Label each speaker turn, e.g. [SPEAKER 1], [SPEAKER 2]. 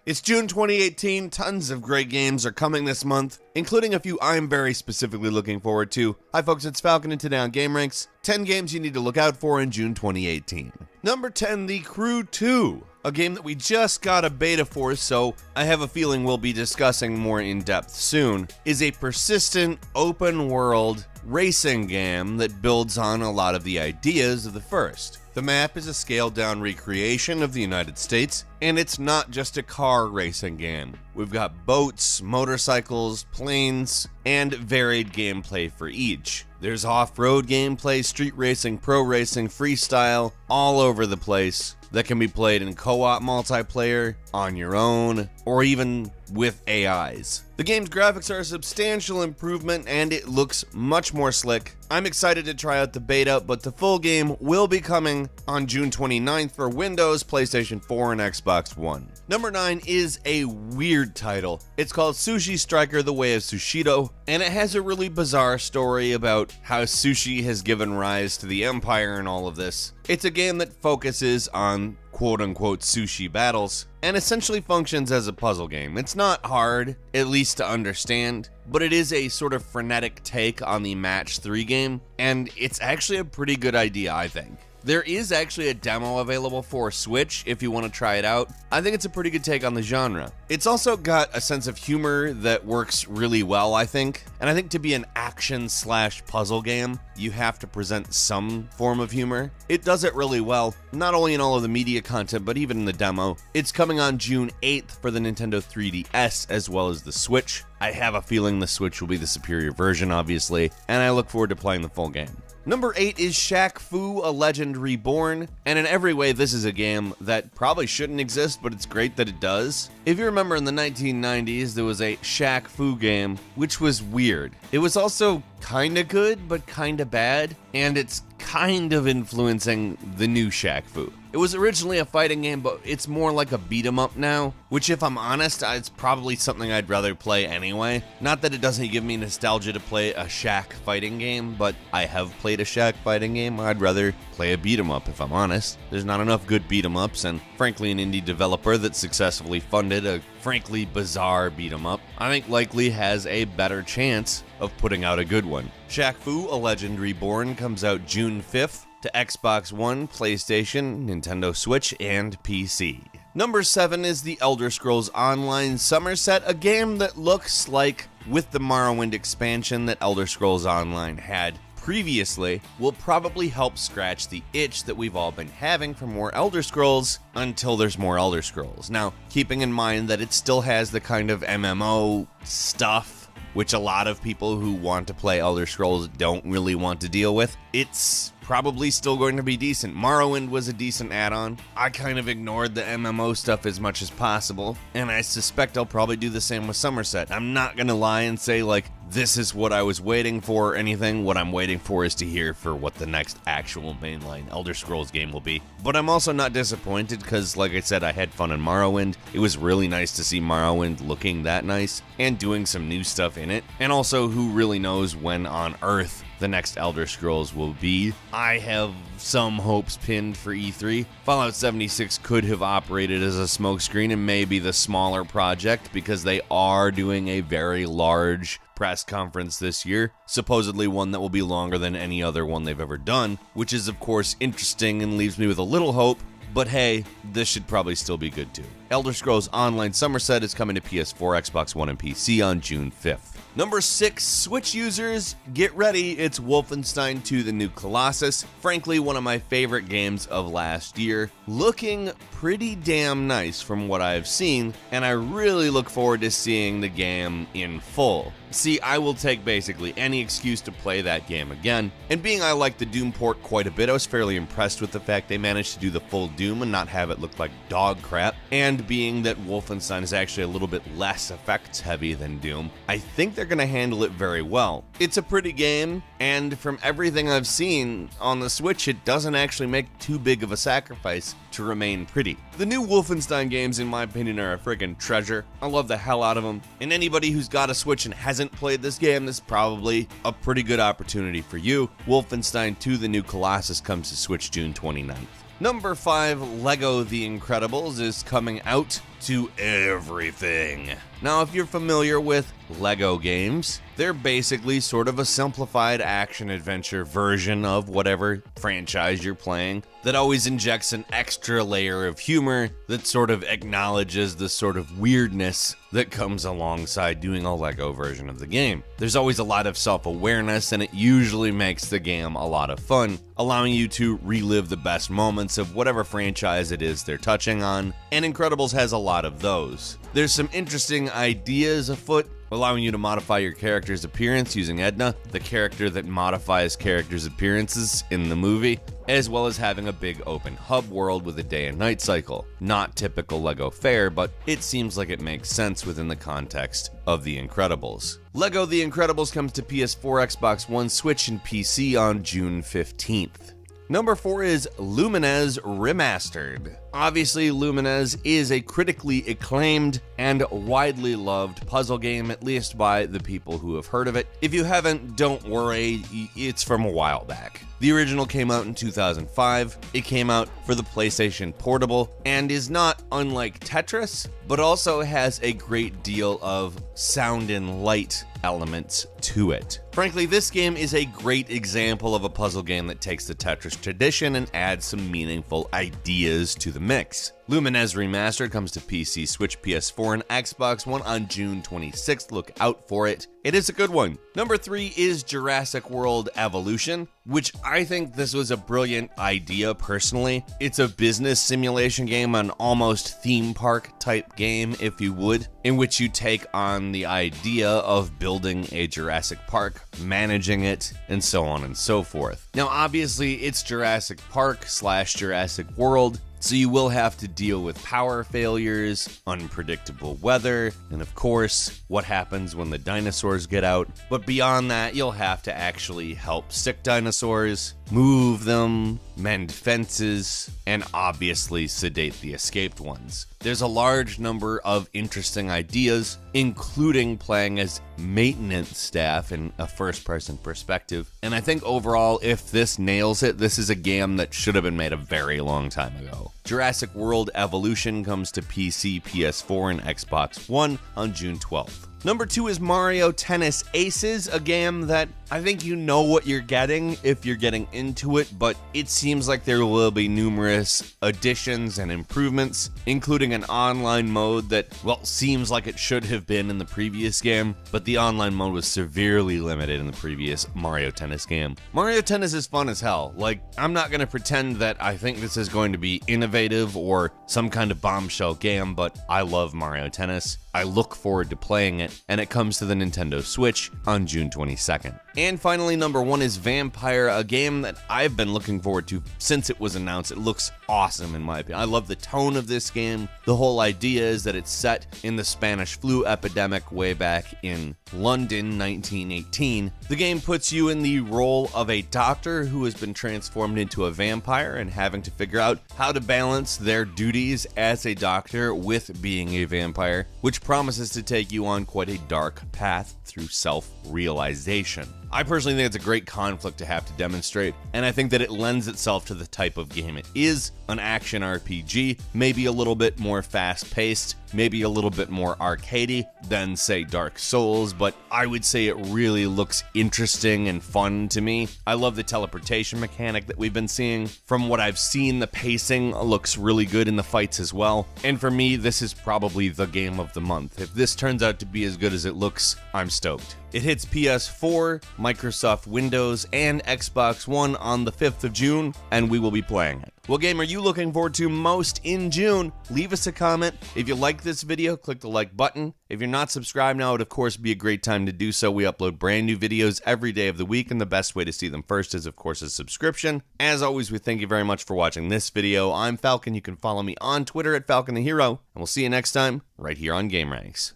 [SPEAKER 1] It's June 2018, tons of great games are coming this month, including a few I'm very specifically looking forward to. Hi folks, it's Falcon and today on GameRanks, 10 games you need to look out for in June 2018. Number 10, The Crew 2, a game that we just got a beta for, so I have a feeling we'll be discussing more in depth soon, is a persistent, open-world racing game that builds on a lot of the ideas of the first. The map is a scaled-down recreation of the United States, and it's not just a car racing game. We've got boats, motorcycles, planes, and varied gameplay for each. There's off-road gameplay, street racing, pro racing, freestyle, all over the place that can be played in co-op multiplayer, on your own, or even with AIs. The game's graphics are a substantial improvement and it looks much more slick. I'm excited to try out the beta, but the full game will be coming on June 29th for Windows, PlayStation 4, and Xbox One. Number 9 is a weird title. It's called Sushi Striker: The Way of Sushido, and it has a really bizarre story about how sushi has given rise to the empire and all of this. It's a game that focuses on quote-unquote sushi battles, and essentially functions as a puzzle game. It's not hard, at least to understand, but it is a sort of frenetic take on the Match 3 game, and it's actually a pretty good idea, I think. There is actually a demo available for Switch if you want to try it out. I think it's a pretty good take on the genre. It's also got a sense of humor that works really well, I think. And I think to be an action/puzzle game, you have to present some form of humor. It does it really well, not only in all of the media content, but even in the demo. It's coming on June 8th for the Nintendo 3DS as well as the Switch. I have a feeling the Switch will be the superior version, obviously, and I look forward to playing the full game. Number 8 is Shaq Fu: A Legend Reborn, and in every way this is a game that probably shouldn't exist, but it's great that it does. If you remember in the 1990s, there was a Shaq Fu game, which was weird. It was also kinda good, but kinda bad, and it's kind of influencing the new Shaq Fu. It was originally a fighting game, but it's more like a beat 'em up now, which if I'm honest, it's probably something I'd rather play anyway. Not that it doesn't give me nostalgia to play a Shaq fighting game, but I have played a Shaq fighting game. I'd rather play a beat 'em up if I'm honest. There's not enough good beat 'em ups, and frankly an indie developer that successfully funded a frankly bizarre beat 'em up, I think likely has a better chance of putting out a good one. Shaq Fu: A Legend Reborn comes out June 5th to Xbox One, PlayStation, Nintendo Switch, and PC. Number 7 is The Elder Scrolls Online Somerset, a game that looks like, with the Morrowind expansion that Elder Scrolls Online had previously, will probably help scratch the itch that we've all been having for more Elder Scrolls until there's more Elder Scrolls. Now, keeping in mind that it still has the kind of MMO stuff, which a lot of people who want to play Elder Scrolls don't really want to deal with, it's probably still going to be decent. Morrowind was a decent add-on. I kind of ignored the MMO stuff as much as possible, and I suspect I'll probably do the same with Somerset. I'm not gonna lie and say, like, this is what I was waiting for or anything. What I'm waiting for is to hear for what the next actual mainline Elder Scrolls game will be. But I'm also not disappointed because, like I said, I had fun in Morrowind. It was really nice to see Morrowind looking that nice and doing some new stuff in it. And also, who really knows when on Earth the next Elder Scrolls will be. I have some hopes pinned for E3. Fallout 76 could have operated as a smokescreen and maybe the smaller project because they are doing a very large press conference this year, supposedly one that will be longer than any other one they've ever done, which is of course interesting and leaves me with a little hope, but hey, this should probably still be good too. Elder Scrolls Online Somerset is coming to PS4, Xbox One, and PC on June 5th. Number 6, Switch users, get ready, it's Wolfenstein 2: The New Colossus. Frankly, one of my favorite games of last year. Looking pretty damn nice from what I've seen, and I really look forward to seeing the game in full. See, I will take basically any excuse to play that game again, and being I like the Doom port quite a bit, I was fairly impressed with the fact they managed to do the full Doom and not have it look like dog crap, and being that Wolfenstein is actually a little bit less effects heavy than Doom, I think they're going to handle it very well. It's a pretty game, and from everything I've seen on the Switch, it doesn't actually make too big of a sacrifice to remain pretty. The new Wolfenstein games, in my opinion, are a friggin' treasure. I love the hell out of them, and anybody who's got a Switch and hasn't played this game, this is probably a pretty good opportunity for you. Wolfenstein 2: The New Colossus comes to Switch June 29th. Number 5, LEGO The Incredibles is coming out to everything. Now, if you're familiar with LEGO games, they're basically sort of a simplified action-adventure version of whatever franchise you're playing that always injects an extra layer of humor that sort of acknowledges the sort of weirdness that comes alongside doing a LEGO version of the game. There's always a lot of self-awareness, and it usually makes the game a lot of fun, allowing you to relive the best moments of whatever franchise it is they're touching on, and Incredibles has a lot of those. There's some interesting ideas afoot, allowing you to modify your character's appearance using Edna, the character that modifies characters' appearances in the movie, as well as having a big open hub world with a day and night cycle. Not typical LEGO fare, but it seems like it makes sense within the context of The Incredibles. LEGO The Incredibles comes to PS4, Xbox One, Switch, and PC on June 15th. Number 4 is Lumines Remastered. Obviously, Lumines is a critically acclaimed and widely loved puzzle game, at least by the people who have heard of it. If you haven't, don't worry, it's from a while back. The original came out in 2005. It came out for the PlayStation Portable and is not unlike Tetris, but also has a great deal of sound and light elements to it. Frankly, this game is a great example of a puzzle game that takes the Tetris tradition and adds some meaningful ideas to the mix. Lumines Remastered comes to PC, Switch, PS4, and Xbox One on June 26th. Look out for it. It is a good one. Number 3 is Jurassic World Evolution, which I think this was a brilliant idea personally. It's a business simulation game, an almost theme park type game, if you would, in which you take on the idea of building a Jurassic Park, managing it, and so on and so forth. Now, obviously, it's Jurassic Park / Jurassic World, so you will have to deal with power failures, unpredictable weather, and of course, what happens when the dinosaurs get out. But beyond that, you'll have to actually help sick dinosaurs, move them, mend fences, and obviously sedate the escaped ones. There's a large number of interesting ideas, including playing as maintenance staff in a first-person perspective. And I think overall, if this nails it, this is a game that should have been made a very long time ago. Jurassic World Evolution comes to PC, PS4, and Xbox One on June 12th. Number 2 is Mario Tennis Aces, a game that I think you know what you're getting if you're getting into it, but it seems like there will be numerous additions and improvements, including an online mode that, well, seems like it should have been in the previous game, but the online mode was severely limited in the previous Mario Tennis game. Mario Tennis is fun as hell. Like, I'm not going to pretend that I think this is going to be innovative or some kind of bombshell game, but I love Mario Tennis. I look forward to playing it, and it comes to the Nintendo Switch on June 22nd. And finally, number 1 is Vampire, a game that I've been looking forward to since it was announced. It looks awesome in my opinion. I love the tone of this game. The whole idea is that it's set in the Spanish flu epidemic way back in London, 1918. The game puts you in the role of a doctor who has been transformed into a vampire and having to figure out how to balance their duties as a doctor with being a vampire, which promises to take you on quite a dark path through self-realization. I personally think it's a great conflict to have to demonstrate, and I think that it lends itself to the type of game it is, an action RPG, maybe a little bit more fast-paced, maybe a little bit more arcadey than, say, Dark Souls, but I would say it really looks interesting and fun to me. I love the teleportation mechanic that we've been seeing. From what I've seen, the pacing looks really good in the fights as well, and for me, this is probably the game of the month. If this turns out to be as good as it looks, I'm stoked. It hits PS4, Microsoft Windows, and Xbox One on the 5th of June, and we will be playing it. What game are you looking forward to most in June? Leave us a comment. If you like this video, click the like button. If you're not subscribed now, it would of course be a great time to do so. We upload brand new videos every day of the week, and the best way to see them first is of course a subscription. As always, we thank you very much for watching this video. I'm Falcon. You can follow me on Twitter at Falcon the Hero, and we'll see you next time right here on GameRanks.